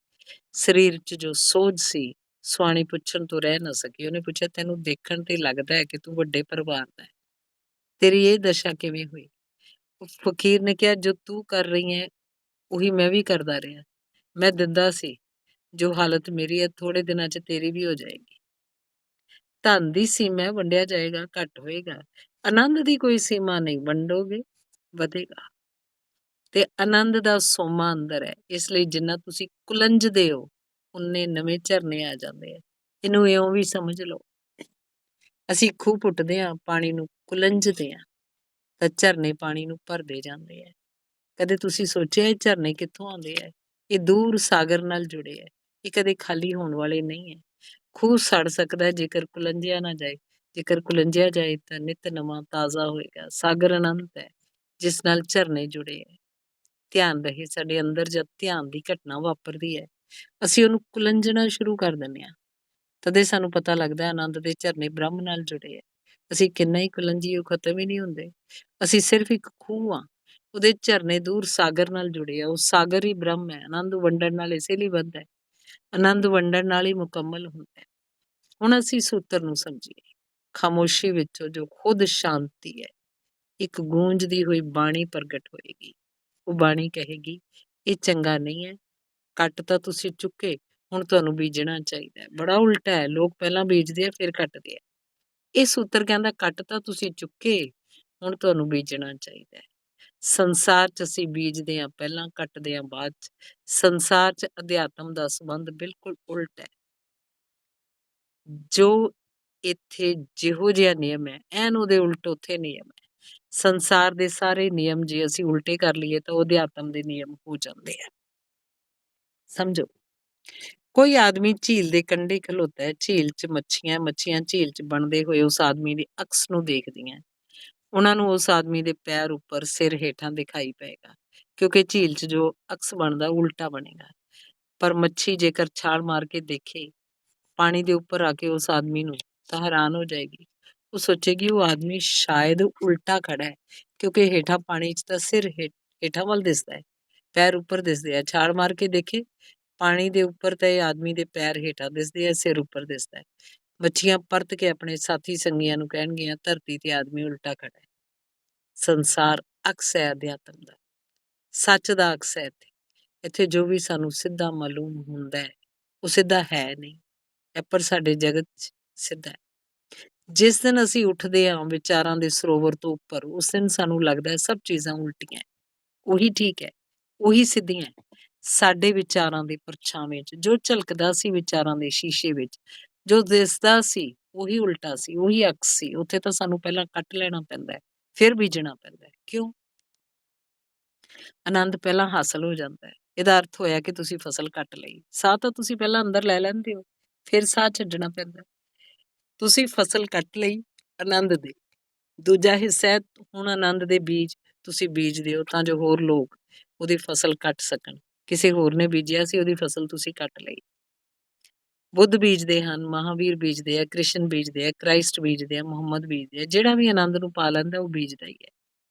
ਸਰੀਰ 'ਚ ਜੋ ਸੋਝ ਸੀ, ਸੁਆਣੀ ਪੁੱਛਣ ਤੋਂ ਰਹਿ ਨਾ ਸਕੀ। ਉਹਨੇ ਪੁੱਛਿਆ, ਤੈਨੂੰ ਦੇਖਣ ਤੇ ਲੱਗਦਾ ਹੈ ਕਿ ਤੂੰ ਵੱਡੇ ਪਰਿਵਾਰ ਦਾ ਹੈ, ਤੇਰੀ ਇਹ ਦਸ਼ਾ ਕਿਵੇਂ ਹੋਈ? ਫਕੀਰ ਨੇ ਕਿਹਾ, ਜੋ ਤੂੰ ਕਰ ਰਹੀ ਹੈ ਉਹੀ ਮੈਂ ਵੀ ਕਰਦਾ ਰਿਹਾ। ਮੈਂ ਦਿੰਦਾ ਸੀ, ਜੋ ਹਾਲਤ ਮੇਰੀ ਹੈ ਥੋੜੇ ਦਿਨਾਂ 'ਚ ਤੇਰੀ ਵੀ ਹੋ ਜਾਏਗੀ। ਧਨ ਦੀ ਸੀਮਾ ਹੈ, ਵੰਡਿਆ ਜਾਏਗਾ, ਘੱਟ ਹੋਏਗਾ। ਆਨੰਦ ਦੀ ਕੋਈ ਸੀਮਾ ਨਹੀਂ, ਵੰਡੋਗੇ ਵਧੇਗਾ। ਤੇ ਆਨੰਦ ਦਾ ਸੋਮਾ ਅੰਦਰ ਹੈ, ਇਸ ਲਈ ਜਿੰਨਾ ਤੁਸੀਂ ਕੁਲੰਜਦੇ ਹੋ, ਉਨੇ ਨਵੇਂ ਝਰਨੇ ਆ ਜਾਂਦੇ ਆ। ਇਹਨੂੰ ਇਉਂ ਵੀ ਸਮਝ ਲਓ, ਅਸੀਂ ਖੂਹ ਪੁੱਟਦੇ ਹਾਂ, ਪਾਣੀ ਨੂੰ ਕੁਲੰਜਦੇ ਹਾਂ, ਤਾਂ ਝਰਨੇ ਪਾਣੀ ਨੂੰ ਭਰਦੇ ਜਾਂਦੇ ਆ। ਕਦੇ ਤੁਸੀਂ ਸੋਚਿਆ ਇਹ ਝਰਨੇ ਕਿੱਥੋਂ ਆਉਂਦੇ ਆ? ਇਹ ਦੂਰ ਸਾਗਰ ਨਾਲ ਜੁੜੇ ਹੈ। ਇਹ ਕਦੇ ਖਾਲੀ ਹੋਣ ਵਾਲੇ ਨਹੀਂ ਹੈ। ਖੂਹ ਸੜ ਸਕਦਾ ਹੈ ਜੇਕਰ ਕੁਲੰਜਿਆ ਨਾ ਜਾਏ, ਜੇਕਰ ਕੁਲੰਜਿਆ ਜਾਏ ਤਾਂ ਨਿਤ ਨਵਾਂ ਤਾਜ਼ਾ ਹੋਏਗਾ। ਸਾਗਰ ਅਨੰਤ ਹੈ ਜਿਸ ਨਾਲ ਝਰਨੇ ਜੁੜੇ ਹੈ। ਧਿਆਨ ਰਹੇ, ਸਾਡੇ ਅੰਦਰ ਜਦ ਧਿਆਨ ਦੀ ਘਟਨਾ ਵਾਪਰਦੀ ਹੈ, ਅਸੀਂ ਉਹਨੂੰ ਕੁਲੰਜਣਾ ਸ਼ੁਰੂ ਕਰ ਦਿੰਦੇ ਹਾਂ। ਤਦੇ ਸਾਨੂੰ ਪਤਾ ਲੱਗਦਾ ਆਨੰਦ ਦੇ ਝਰਨੇ ਬ੍ਰਹਮ ਨਾਲ ਜੁੜੇ ਹੈ। ਅਸੀਂ ਕਿੰਨਾ ਹੀ ਕੁਲੰਜੀਏ, ਉਹ ਖਤਮ ਹੀ ਨਹੀਂ ਹੁੰਦੇ। ਅਸੀਂ ਸਿਰਫ ਇੱਕ ਖੂਹ ਆ, ਉਹਦੇ ਝਰਨੇ ਦੂਰ ਸਾਗਰ ਨਾਲ ਜੁੜੇ ਆ। ਉਹ ਸਾਗਰ ਹੀ ਬ੍ਰਹਮ ਹੈ। ਆਨੰਦ ਵੰਡਣ ਨਾਲ ਇਸੇ ਲਈ ਵੱਧਦਾ ਹੈ। ਆਨੰਦ ਵੰਡਣ ਨਾਲ ਹੀ ਮੁਕੰਮਲ ਹੁੰਦਾ ਹੈ। ਹੁਣ ਅਸੀਂ ਸੂਤਰ ਨੂੰ ਸਮਝੀਏ। ਖਾਮੋਸ਼ੀ ਵਿੱਚੋਂ ਜੋ ਖੁਦ ਸ਼ਾਂਤੀ ਹੈ, ਇੱਕ ਗੂੰਜਦੀ ਹੋਈ ਬਾਣੀ ਪ੍ਰਗਟ ਹੋਏਗੀ। ਉਹ ਬਾਣੀ ਕਹੇਗੀ, ਇਹ ਚੰਗਾ ਨਹੀਂ ਹੈ, ਕੱਟ ਤਾਂ ਤੁਸੀਂ ਚੁੱਕੇ, ਹੁਣ ਤੁਹਾਨੂੰ ਬੀਜਣਾ ਚਾਹੀਦਾ ਹੈ। ਬੜਾ ਉਲਟਾ ਹੈ, ਲੋਕ ਪਹਿਲਾਂ ਬੀਜਦੇ ਆ ਫਿਰ ਕੱਟਦੇ ਆ। ਇਹ ਸੂਤਰ ਕਹਿੰਦਾ ਕੱਟ ਤਾਂ ਤੁਸੀਂ ਚੁੱਕੇ, ਹੁਣ ਤੁਹਾਨੂੰ ਬੀਜਣਾ ਚਾਹੀਦਾ ਹੈ। ਸੰਸਾਰ 'ਚ ਅਸੀਂ ਬੀਜਦੇ ਹਾਂ ਪਹਿਲਾਂ, ਕੱਟਦੇ ਹਾਂ ਬਾਅਦ 'ਚ। ਸੰਸਾਰ 'ਚ ਅਧਿਆਤਮ ਦਾ ਸੰਬੰਧ ਬਿਲਕੁਲ ਉਲਟ ਹੈ। ਜੋ ਇੱਥੇ ਜਿਹੋ ਜਿਹਾ ਨਿਯਮ ਹੈ, ਐਨ ਉਹਦੇ ਉਲਟ ਉੱਥੇ ਨਿਯਮ ਹੈ। ਸੰਸਾਰ ਦੇ ਸਾਰੇ ਨਿਯਮ ਜੇ ਅਸੀਂ ਉਲਟੇ ਕਰ ਲਈਏ ਤਾਂ ਉਹ ਅਧਿਆਤਮ ਦੇ ਨਿਯਮ ਹੋ ਜਾਂਦੇ ਆ। ਸਮਝੋ, ਕੋਈ ਆਦਮੀ ਝੀਲ ਦੇ ਕੰਢੇ ਖਲੋਤਾ ਹੈ। ਝੀਲ 'ਚ ਮੱਛੀਆਂ, ਮੱਛੀਆਂ ਝੀਲ 'ਚ ਬਣਦੇ ਹੋਏ ਉਸ ਆਦਮੀ ਦੇ ਅਕਸ ਨੂੰ ਦੇਖਦੀਆਂ। ਉਹਨਾਂ ਨੂੰ ਉਸ ਆਦਮੀ ਦੇ ਪੈਰ ਉੱਪਰ, ਸਿਰ ਹੇਠਾਂ ਦਿਖਾਈ ਪਏਗਾ, ਕਿਉਂਕਿ ਝੀਲ 'ਚ ਜੋ ਅਕਸ ਬਣਦਾ ਉਲਟਾ ਬਣੇਗਾ। ਪਰ ਮੱਛੀ ਜੇਕਰ ਛਾਲ ਮਾਰ ਕੇ ਦੇਖੇ ਪਾਣੀ ਦੇ ਉੱਪਰ ਆ ਕੇ ਉਸ ਆਦਮੀ ਨੂੰ, ਤਾਂ ਹੈਰਾਨ ਹੋ ਜਾਏਗੀ। ਉਹ ਸੋਚੇਗੀ ਉਹ ਆਦਮੀ ਸ਼ਾਇਦ ਉਲਟਾ ਖੜਾ ਹੈ, ਕਿਉਂਕਿ ਹੇਠਾਂ ਪਾਣੀ 'ਚ ਤਾਂ ਸਿਰ ਹੇਠਾਂ ਵੱਲ ਦਿਸਦਾ ਹੈ, ਪੈਰ ਉੱਪਰ ਦਿਸਦੇ ਆ। ਛਾਲ ਮਾਰ ਕੇ ਦੇਖੇ ਪਾਣੀ ਦੇ ਉੱਪਰ ਤਾਂ ਇਹ ਆਦਮੀ ਦੇ ਪੈਰ ਹੇਠਾਂ ਦਿਸਦੇ ਆ, ਸਿਰ ਉੱਪਰ ਦਿਸਦਾ ਹੈ। ਮੱਛੀਆਂ ਪਰਤ ਕੇ ਆਪਣੇ ਸਾਥੀ ਸੰਗੀਆਂ ਨੂੰ ਕਹਿਣਗੀਆਂ, ਧਰਤੀ ਤੇ ਆਦਮੀ ਉਲਟਾ ਖੜਾ ਹੈ। ਸੰਸਾਰ ਅਕਸ ਹੈ ਅਧਿਆਤਮ ਦਾ, ਸੱਚ ਦਾ ਅਕਸ ਹੈ। ਇੱਥੇ ਜੋ ਵੀ ਸਾਨੂੰ ਸਿੱਧਾ ਮਾਲੂਮ ਹੁੰਦਾ ਹੈ, ਉਹ ਸਿੱਧਾ ਹੈ ਨਹੀਂ, ਪਰ ਸਾਡੇ ਜਗਤ 'ਚ ਸਿੱਧਾ ਹੈ। ਜਿਸ ਦਿਨ ਅਸੀਂ ਉੱਠਦੇ ਹਾਂ ਵਿਚਾਰਾਂ ਦੇ ਸਰੋਵਰ ਤੋਂ ਉੱਪਰ, ਉਸ ਦਿਨ ਸਾਨੂੰ ਲੱਗਦਾ ਹੈ ਸਭ ਚੀਜ਼ਾਂ ਉਲਟੀਆਂ, ਉਹੀ ਠੀਕ ਹੈ, ਉਹੀ ਸਿੱਧੀਆਂ। ਸਾਡੇ ਵਿਚਾਰਾਂ ਦੇ ਪਰਛਾਵੇਂ 'ਚ ਜੋ ਝਲਕਦਾ ਸੀ, ਵਿਚਾਰਾਂ ਦੇ ਸ਼ੀਸ਼ੇ ਵਿੱਚ ਜੋ ਦਿਸਦਾ ਸੀ, ਉਹੀ ਉਲਟਾ ਸੀ, ਉਹੀ ਅਕਸ ਸੀ। ਉੱਥੇ ਤਾਂ ਸਾਨੂੰ ਪਹਿਲਾਂ ਕੱਟ ਲੈਣਾ ਪੈਂਦਾ ਹੈ, ਫਿਰ ਬੀਜਣਾ ਪੈਂਦਾ ਹੈ। ਕਿਉਂ? ਆਨੰਦ ਪਹਿਲਾਂ ਹਾਸਲ ਹੋ ਜਾਂਦਾ ਹੈ। ਇਹਦਾ ਅਰਥ ਹੋਇਆ ਕਿ ਤੁਸੀਂ ਫਸਲ ਕੱਟ ਲਈ। ਸਾਹ ਤਾਂ ਤੁਸੀਂ ਪਹਿਲਾਂ ਅੰਦਰ ਲੈ ਲੈਂਦੇ ਹੋ, ਫਿਰ ਸਾਹ ਛੱਡਣਾ ਪੈਂਦਾ। ਤੁਸੀਂ ਫਸਲ ਕੱਟ ਲਈ ਆਨੰਦ ਦੀ। ਦੂਜਾ ਹਿੱਸਾ ਹੈ ਹੁਣ ਆਨੰਦ ਦੇ ਬੀਜ ਤੁਸੀਂ ਬੀਜਦੇ ਹੋ ਤਾਂ ਜੋ ਹੋਰ ਲੋਕ ਉਹਦੀ ਫਸਲ ਕੱਟ ਸਕਣ। ਕਿਸੇ ਹੋਰ ਨੇ ਬੀਜਿਆ ਸੀ, ਉਹਦੀ ਫਸਲ ਤੁਸੀਂ ਕੱਟ ਲਈ। ਬੁੱਧ ਬੀਜਦੇ ਹਨ, ਮਹਾਵੀਰ ਬੀਜਦੇ ਆ, ਕ੍ਰਿਸ਼ਨ ਬੀਜਦੇ ਆ, ਕ੍ਰਾਈਸਟ ਬੀਜਦੇ ਆ, ਮੁਹੰਮਦ ਬੀਜਦੇ ਆ। ਜਿਹੜਾ ਵੀ ਆਨੰਦ ਨੂੰ ਪਾ ਲੈਂਦਾ ਉਹ ਬੀਜਦਾ ਹੀ ਹੈ।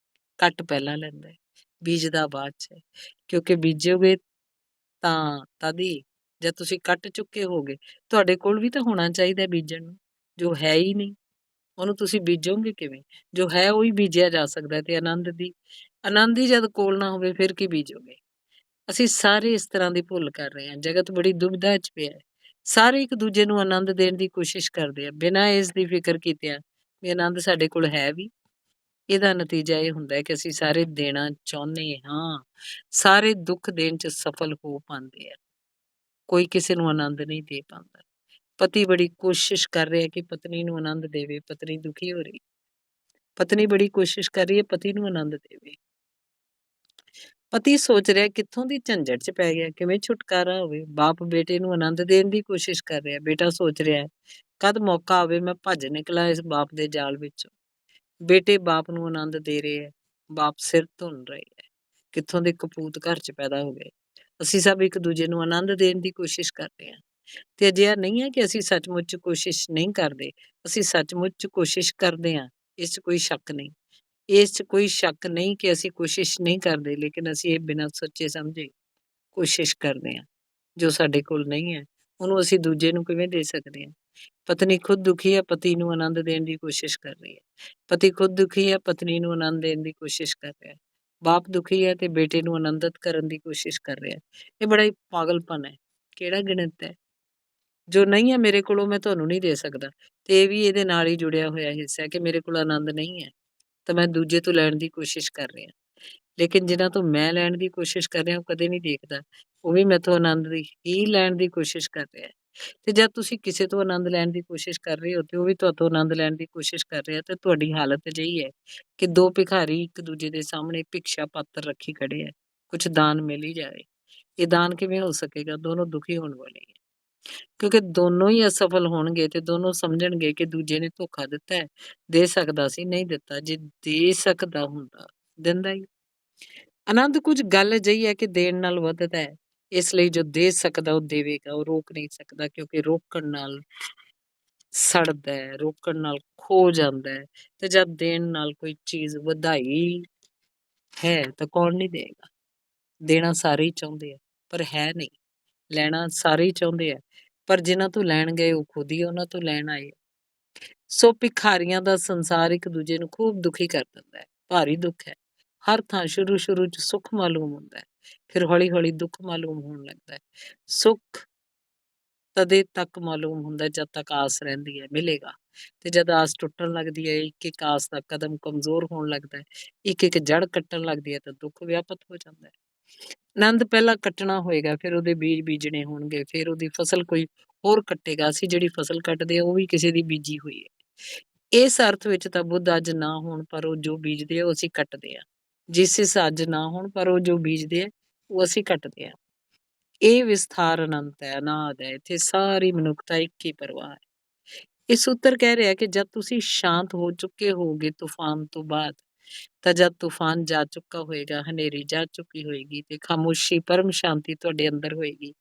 ਕੱਟ ਪਹਿਲਾਂ ਲੈਂਦਾ ਹੈ, ਬੀਜਦਾ ਬਾਅਦ 'ਚ ਹੈ। ਕਿਉਂਕਿ ਬੀਜੋਗੇ ਤਾਂ ਤਦ ਹੀ, ਜਦ ਤੁਸੀਂ ਕੱਟ ਚੁੱਕੇ ਹੋਗੇ, ਤੁਹਾਡੇ ਕੋਲ ਵੀ ਤਾਂ ਹੋਣਾ ਚਾਹੀਦਾ ਬੀਜਣ ਨੂੰ। ਜੋ ਹੈ ਹੀ ਨਹੀਂ, ਉਹਨੂੰ ਤੁਸੀਂ ਬੀਜੋਗੇ ਕਿਵੇਂ? ਜੋ ਹੈ ਉਹੀ ਬੀਜਿਆ ਜਾ ਸਕਦਾ। ਤੇ ਆਨੰਦ ਹੀ ਜਦ ਕੋਲ ਨਾ ਹੋਵੇ ਫਿਰ ਕੀ ਬੀਜੋਗੇ? ਅਸੀਂ ਸਾਰੇ ਇਸ ਤਰ੍ਹਾਂ ਦੀ ਭੁੱਲ ਕਰ ਰਹੇ ਹਾਂ। ਜਗਤ ਬੜੀ ਦੁਵਿਧਾ 'ਚ ਪਿਆ ਹੈ। ਸਾਰੇ ਇੱਕ ਦੂਜੇ ਨੂੰ ਆਨੰਦ ਦੇਣ ਦੀ ਕੋਸ਼ਿਸ਼ ਕਰਦੇ ਆ, ਬਿਨਾਂ ਇਸ ਦੀ ਫਿਕਰ ਕੀਤਿਆਂ ਵੀ ਆਨੰਦ ਸਾਡੇ ਕੋਲ ਹੈ ਵੀ। ਇਹਦਾ ਨਤੀਜਾ ਇਹ ਹੁੰਦਾ ਹੈ ਕਿ ਅਸੀਂ ਸਾਰੇ ਦੇਣਾ ਚਾਹੁੰਦੇ ਹਾਂ, ਸਾਰੇ ਦੁੱਖ ਦੇਣ 'ਚ ਸਫਲ ਹੋ ਪਾਉਂਦੇ ਆ। ਕੋਈ ਕਿਸੇ ਨੂੰ ਆਨੰਦ ਨਹੀਂ ਦੇ ਪਾਉਂਦਾ। ਪਤੀ ਬੜੀ ਕੋਸ਼ਿਸ਼ ਕਰ ਰਿਹਾ ਕਿ ਪਤਨੀ ਨੂੰ ਆਨੰਦ ਦੇਵੇ, ਪਤਨੀ ਦੁਖੀ ਹੋ ਰਹੀ। ਪਤਨੀ ਬੜੀ ਕੋਸ਼ਿਸ਼ ਕਰ ਰਹੀ ਹੈ ਪਤੀ ਨੂੰ ਆਨੰਦ ਦੇਵੇ। ਪਤੀ ਸੋਚ ਰਿਹਾ ਕਿੱਥੋਂ ਦੀ ਝੰਜਟ 'ਚ ਪੈ ਗਿਆ, ਕਿਵੇਂ ਛੁਟਕਾਰਾ ਹੋਵੇ। ਬਾਪ ਬੇਟੇ ਨੂੰ ਆਨੰਦ ਦੇਣ ਦੀ ਕੋਸ਼ਿਸ਼ ਕਰ ਰਿਹਾ। ਬੇਟਾ ਸੋਚ ਰਿਹਾ ਕਦ ਮੌਕਾ ਆਵੇ ਮੈਂ ਭੱਜ ਨਿਕਲਾਂ ਇਸ ਬਾਪ ਦੇ ਜਾਲ ਵਿੱਚੋਂ। ਬੇਟੇ ਬਾਪ ਨੂੰ ਆਨੰਦ ਦੇ ਰਹੇ ਹੈ, ਬਾਪ ਸਿਰ ਧੁੰਨ ਰਹੇ ਹੈ। ਕਿੱਥੋਂ ਦੇ ਕਪੂਤ ਘਰ 'ਚ ਪੈਦਾ ਹੋ ਗਏ। ਅਸੀਂ ਸਭ ਇੱਕ ਦੂਜੇ ਨੂੰ ਆਨੰਦ ਦੇਣ ਦੀ ਕੋਸ਼ਿਸ਼ ਕਰ ਰਹੇ ਹਾਂ। ਤੇ ਅਜਿਹਾ ਨਹੀਂ ਹੈ ਕਿ ਅਸੀਂ ਸੱਚਮੁੱਚ ਕੋਸ਼ਿਸ਼ ਨਹੀਂ ਕਰਦੇ, ਅਸੀਂ ਸੱਚਮੁੱਚ ਕੋਸ਼ਿਸ਼ ਕਰਦੇ ਹਾਂ। ਇਸ 'ਚ ਕੋਈ ਸ਼ੱਕ ਨਹੀਂ। ਇਸ 'ਚ ਕੋਈ ਸ਼ੱਕ ਨਹੀਂ ਕਿ ਅਸੀਂ ਕੋਸ਼ਿਸ਼ ਨਹੀਂ ਕਰਦੇ, ਲੇਕਿਨ ਅਸੀਂ ਇਹ ਬਿਨਾਂ ਸੋਚੇ ਸਮਝੇ ਕੋਸ਼ਿਸ਼ ਕਰਦੇ ਹਾਂ। ਜੋ ਸਾਡੇ ਕੋਲ ਨਹੀਂ ਹੈ, ਉਹਨੂੰ ਅਸੀਂ ਦੂਜੇ ਨੂੰ ਕਿਵੇਂ ਦੇ ਸਕਦੇ ਹਾਂ? ਪਤਨੀ ਖੁਦ ਦੁਖੀ ਹੈ, ਪਤੀ ਨੂੰ ਆਨੰਦ ਦੇਣ ਦੀ ਕੋਸ਼ਿਸ਼ ਕਰ ਰਹੀ ਹੈ। ਪਤੀ ਖੁਦ ਦੁਖੀ ਹੈ, ਪਤਨੀ ਨੂੰ ਆਨੰਦ ਦੇਣ ਦੀ ਕੋਸ਼ਿਸ਼ ਕਰ ਰਿਹਾ ਹੈ। ਬਾਪ ਦੁਖੀ ਹੈ ਤੇ ਬੇਟੇ ਨੂੰ ਆਨੰਦਿਤ ਕਰਨ ਦੀ ਕੋਸ਼ਿਸ਼ ਕਰ ਰਿਹਾ ਹੈ। ਇਹ ਬੜਾ ਹੀ ਪਾਗਲਪਨ ਹੈ। ਕਿਹੜਾ ਗਣਿਤ ਹੈ? ਜੋ ਨਹੀਂ ਹੈ ਮੇਰੇ ਕੋਲ, ਉਹ ਮੈਂ ਤੁਹਾਨੂੰ ਨਹੀਂ ਦੇ ਸਕਦਾ। ਤੇ ਇਹ ਵੀ ਇਹਦੇ ਨਾਲ ਹੀ ਜੁੜਿਆ ਹੋਇਆ ਹਿੱਸਾ ਹੈ ਕਿ ਮੇਰੇ ਕੋਲ ਆਨੰਦ ਨਹੀਂ ਹੈ, ਤਾਂ ਮੈਂ ਦੂਜੇ ਤੋਂ ਲੈਣ ਦੀ ਕੋਸ਼ਿਸ਼ ਕਰ ਰਿਹਾ। ਲੇਕਿਨ ਜਿਨ੍ਹਾਂ ਤੋਂ ਮੈਂ ਲੈਣ ਦੀ ਕੋਸ਼ਿਸ਼ ਕਰ ਰਿਹਾ, ਉਹ ਕਦੇ ਨਹੀਂ ਦੇਖਦਾ। ਉਹ ਵੀ ਮੈਥੋਂ ਆਨੰਦ ਦੀ ਹੀ ਲੈਣ ਦੀ ਕੋਸ਼ਿਸ਼ ਕਰ ਰਿਹਾ। ਤੇ ਜਦ ਤੁਸੀਂ ਕਿਸੇ ਤੋਂ ਆਨੰਦ ਲੈਣ ਦੀ ਕੋਸ਼ਿਸ਼ ਕਰ ਰਹੇ ਹੋ ਤੇ ਉਹ ਵੀ ਤੁਹਾਤੋਂ ਆਨੰਦ ਲੈਣ ਦੀ ਕੋਸ਼ਿਸ਼ ਕਰ ਰਿਹਾ, ਤੇ ਤੁਹਾਡੀ ਹਾਲਤ ਅਜਿਹੀ ਹੈ ਕਿ ਦੋ ਭਿਖਾਰੀ ਇੱਕ ਦੂਜੇ ਦੇ ਸਾਹਮਣੇ ਭਿਕਸ਼ਾ ਪਾਤਰ ਰੱਖੀ ਖੜੇ ਹੈ। ਕੁਛ ਦਾਨ ਮਿਲ ਹੀ ਜਾਵੇ। ਇਹ ਦਾਨ ਕਿਵੇਂ ਹੋ ਸਕੇਗਾ? ਦੋਨੋਂ ਦੁਖੀ ਹੋਣ ਵਾਲੇ ਹੈ। ਕਿਉਂਕਿ ਦੋਨੋਂ ਹੀ ਅਸਫਲ ਹੋਣਗੇ ਤੇ ਦੋਨੋਂ ਸਮਝਣਗੇ ਕਿ ਦੂਜੇ ਨੇ ਧੋਖਾ ਦਿੱਤਾ ਹੈ, ਦੇ ਸਕਦਾ ਸੀ, ਨਹੀਂ ਦਿੱਤਾ। ਜੇ ਦੇ ਸਕਦਾ ਹੁੰਦਾ, ਦਿੰਦਾ ਹੀ। ਆਨੰਦ ਕੁਝ ਗੱਲ ਅਜਿਹੀ ਹੈ ਕਿ ਦੇਣ ਨਾਲ ਵੱਧਦਾ ਹੈ। ਇਸ ਲਈ ਜੋ ਦੇ ਸਕਦਾ ਉਹ ਦੇਵੇਗਾ, ਉਹ ਰੋਕ ਨਹੀਂ ਸਕਦਾ, ਕਿਉਂਕਿ ਰੋਕਣ ਨਾਲ ਸੜਦਾ ਹੈ, ਰੋਕਣ ਨਾਲ ਖੋ ਜਾਂਦਾ ਹੈ। ਤੇ ਜਦ ਦੇਣ ਨਾਲ ਕੋਈ ਚੀਜ਼ ਵਧਾਈ ਹੈ ਤਾਂ ਕੌਣ ਨਹੀਂ ਦੇਗਾ? ਦੇਣਾ ਸਾਰੇ ਹੀ ਚਾਹੁੰਦੇ ਆ, ਪਰ ਹੈ ਨਹੀਂ। ਲੈਣਾ ਸਾਰੇ ਹੀ ਚਾਹੁੰਦੇ ਆ, ਪਰ ਜਿਨ੍ਹਾਂ ਤੋਂ ਲੈਣ ਗਏ ਉਹ ਖੁਦ ਹੀ ਉਹਨਾਂ ਤੋਂ ਲੈਣ ਆਏ। ਸੋ ਭਿਖਾਰੀਆਂ ਦਾ ਸੰਸਾਰ ਇੱਕ ਦੂਜੇ ਨੂੰ ਖੂਬ ਦੁਖੀ ਕਰ ਦਿੰਦਾ ਹੈ। ਭਾਰੀ ਦੁੱਖ ਹੈ। ਹਰ ਥਾਂ ਸ਼ੁਰੂ 'ਚ ਸੁੱਖ ਮਾਲੂਮ ਹੁੰਦਾ ਹੈ, ਫਿਰ ਹੌਲੀ-ਹੌਲੀ ਦੁੱਖ ਮਾਲੂਮ ਹੋਣ ਲੱਗਦਾ ਹੈ। ਸੁੱਖ ਤਦੇ ਤੱਕ ਮਾਲੂਮ ਹੁੰਦਾ ਜਦ ਤੱਕ ਆਸ ਰਹਿੰਦੀ ਹੈ, ਮਿਲੇਗਾ। ਤੇ ਜਦ ਆਸ ਟੁੱਟਣ ਲੱਗਦੀ ਹੈ, ਇੱਕ-ਇੱਕ ਆਸ ਦਾ ਕਦਮ ਕਮਜ਼ੋਰ ਹੋਣ ਲੱਗਦਾ ਹੈ, ਇੱਕ-ਇੱਕ ਜੜ ਕੱਟਣ ਲੱਗਦੀ ਹੈ ਤਾਂ ਦੁੱਖ ਵਿਆਪਤ ਹੋ ਜਾਂਦਾ ਹੈ। ਆਨੰਦ ਪਹਿਲਾਂ ਕੱਟਣਾ ਹੋਏਗਾ, ਫਿਰ ਉਹਦੇ ਬੀਜ ਬੀਜਣੇ ਹੋਣਗੇ, ਫਿਰ ਉਹਦੀ ਫਸਲ ਕੋਈ ਹੋਰ ਕੱਟੇਗਾ। ਅਸੀਂ ਜਿਹੜੀ ਫਸਲ ਕੱਟਦੇ ਆ ਉਹ ਵੀ ਕਿਸੇ ਦੀ ਬੀਜੀ ਹੋਈ ਹੈ। ਇਸ ਅਰਥ ਵਿੱਚ ਤਾਂ ਬੁੱਧ ਅੱਜ ਨਾ ਹੋਣ, ਪਰ ਉਹ ਜੋ ਬੀਜਦੇ ਆ ਉਹ ਅਸੀਂ ਕੱਟਦੇ ਆ। ਜੀਸਸ ਅੱਜ ਨਾ ਹੋਣ, ਪਰ ਉਹ ਜੋ ਬੀਜਦੇ ਆ ਉਹ ਅਸੀਂ ਕੱਟਦੇ ਆ। ਇਹ ਵਿਸਥਾਰ ਅਨੰਤ ਹੈ, ਅਨਾਦ ਹੈ। ਇੱਥੇ ਸਾਰੀ ਮਨੁੱਖਤਾ ਇੱਕ ਹੀ ਪਰਵਾਹ ਹੈ। ਇਹ ਸੂਤਰ ਕਹਿ ਰਿਹਾ ਕਿ ਜਦ ਤੁਸੀਂ ਸ਼ਾਂਤ ਹੋ ਚੁੱਕੇ ਹੋਗੇ ਤੂਫਾਨ ਤੋਂ ਬਾਅਦ, ਤਾਂ ਜਦ ਤੂਫਾਨ ਜਾ ਚੁੱਕਾ ਹੋਏਗਾ, ਹਨੇਰੀ ਜਾ ਚੁੱਕੀ ਹੋਏਗੀ ਤੇ ਖਾਮੋਸ਼ੀ ਪਰਮ ਸ਼ਾਂਤੀ ਤੁਹਾਡੇ ਅੰਦਰ ਹੋਏਗੀ,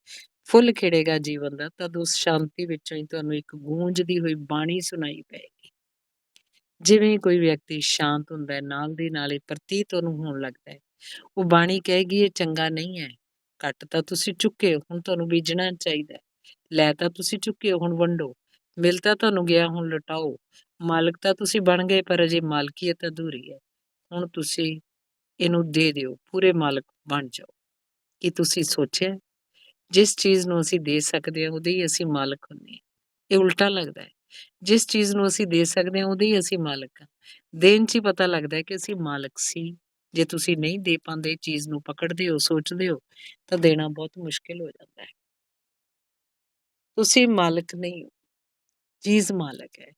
ਫੁੱਲ ਖਿੜੇਗਾ ਜੀਵਨ ਦਾ, ਤਦ ਉਸ ਸ਼ਾਂਤੀ ਵਿੱਚੋਂ ਹੀ ਤੁਹਾਨੂੰ ਇੱਕ ਗੂੰਜਦੀ ਹੋਈ ਬਾਣੀ ਸੁਣਾਈ ਪਏਗੀ। ਜਿਵੇਂ ਕੋਈ ਵਿਅਕਤੀ ਸ਼ਾਂਤ ਹੁੰਦਾ ਹੈ, ਨਾਲ ਦੀ ਨਾਲ ਹੀ ਪ੍ਰਤੀਤ ਉਹਨੂੰ ਹੋਣ ਲੱਗਦਾ ਹੈ। ਉਹ ਬਾਣੀ ਕਹੇਗੀ ਇਹ ਚੰਗਾ ਨਹੀਂ ਹੈ, ਕੱਟ ਤਾਂ ਤੁਸੀਂ ਚੁੱਕੇ ਹੋ, ਹੁਣ ਤੁਹਾਨੂੰ ਬੀਜਣਾ ਚਾਹੀਦਾ ਹੈ। ਲੈ ਤਾਂ ਤੁਸੀਂ ਚੁੱਕੇ ਹੋ, ਹੁਣ ਵੰਡੋ। ਮਿਲ ਤਾਂ ਤੁਹਾਨੂੰ ਗਿਆ, ਹੁਣ ਲੁਟਾਓ। ਮਾਲਕ ਤਾਂ ਤੁਸੀਂ ਬਣ ਗਏ, ਪਰ ਅਜੇ ਮਾਲਕੀਅਤ ਅਧੂਰੀ ਹੈ। ਹੁਣ ਤੁਸੀਂ ਇਹਨੂੰ ਦੇ ਦਿਓ, ਪੂਰੇ ਮਾਲਕ ਬਣ ਜਾਓ। ਕੀ ਤੁਸੀਂ ਸੋਚਿਆ? ਜਿਸ ਚੀਜ਼ ਨੂੰ ਅਸੀਂ ਦੇ ਸਕਦੇ ਹਾਂ ਉਹਦੇ ਹੀ ਅਸੀਂ ਮਾਲਕ ਹੁੰਦੇ ਹਾਂ। ਇਹ ਉਲਟਾ ਲੱਗਦਾ ਹੈ। ਜਿਸ ਚੀਜ਼ ਨੂੰ ਅਸੀਂ ਦੇ ਸਕਦੇ ਹਾਂ ਉਹਦੇ ਹੀ ਅਸੀਂ ਮਾਲਕ ਹਾਂ। ਦੇਣ 'ਚ ਹੀ ਪਤਾ ਲੱਗਦਾ ਹੈ ਕਿ ਅਸੀਂ ਮਾਲਕ ਸੀ। ਜੇ ਤੁਸੀਂ ਨਹੀਂ ਦੇ ਪਾਉਂਦੇ, ਚੀਜ਼ ਨੂੰ ਪਕੜਦੇ ਹੋ, ਸੋਚਦੇ ਹੋ, ਤਾਂ ਦੇਣਾ ਬਹੁਤ ਮੁਸ਼ਕਿਲ ਹੋ ਜਾਂਦਾ ਹੈ। ਤੁਸੀਂ ਮਾਲਕ ਨਹੀਂ ਹੋ, ਚੀਜ਼ ਮਾਲਕ ਹੈ।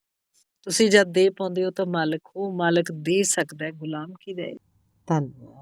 ਤੁਸੀਂ ਜਦ ਦੇ ਪਾਉਂਦੇ ਹੋ ਤਾਂ ਮਾਲਕ ਹੋ, ਮਾਲਕ ਦੇ ਸਕਦਾ ਹੈ, ਗੁਲਾਮ ਕੀ ਦੇ? ਧੰਨਵਾਦ।